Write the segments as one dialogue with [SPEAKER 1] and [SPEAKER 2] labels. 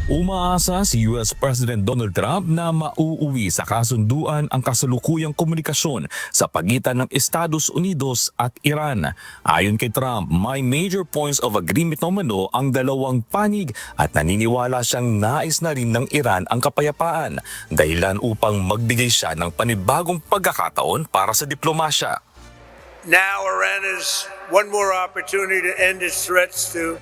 [SPEAKER 1] Umaasa si US President Donald Trump na mauuwi sa kasunduan ang kasalukuyang komunikasyon sa pagitan ng Estados Unidos at Iran. Ayon kay Trump, may major points of agreement naman ang dalawang panig at naniniwala siyang nais na rin ng Iran ang kapayapaan, dahilan upang magbigay siya ng panibagong pagkakataon para sa diplomasya.
[SPEAKER 2] Now Iran has one more opportunity to end its threats to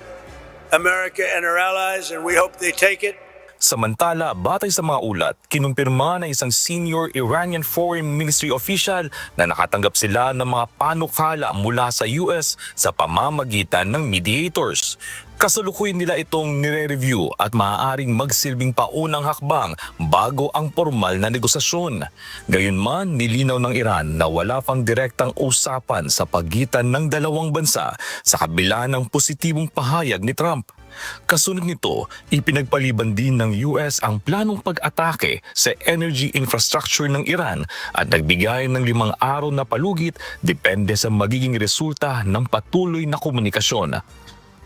[SPEAKER 2] America and our allies, and we hope they take it.
[SPEAKER 1] Samantala, batay sa mga ulat, kinumpirma na isang senior Iranian Foreign Ministry official na nakatanggap sila ng mga panukala mula sa US sa pamamagitan ng mediators. Kasalukuyan nila itong nire-review at maaaring magsilbing paunang hakbang bago ang formal na negosasyon. Gayunman, nilinaw ng Iran na wala pang direktang usapan sa pagitan ng dalawang bansa sa kabila ng positibong pahayag ni Trump. Kasunod nito, ipinagpaliban din ng US ang planong pag-atake sa energy infrastructure ng Iran at nagbigay ng 5 araw na palugit depende sa magiging resulta ng patuloy na komunikasyon.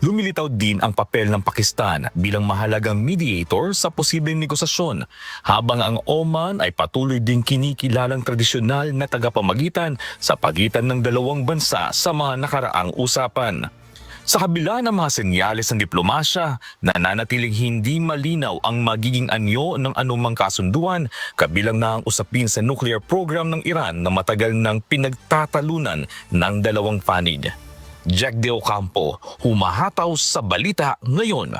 [SPEAKER 1] Lumilitaw din ang papel ng Pakistan bilang mahalagang mediator sa posibleng negosasyon, habang ang Oman ay patuloy din kinikilalang tradisyonal na tagapamagitan sa pagitan ng dalawang bansa sa mga nakaraang usapan. Sa kabila ng mga senyales ng diplomasya, nananatiling hindi malinaw ang magiging anyo ng anumang kasunduan, kabilang na ang usapin sa nuclear program ng Iran na matagal nang pinagtatalunan ng dalawang panig. Jack De Ocampo, humahataw sa balita ngayon.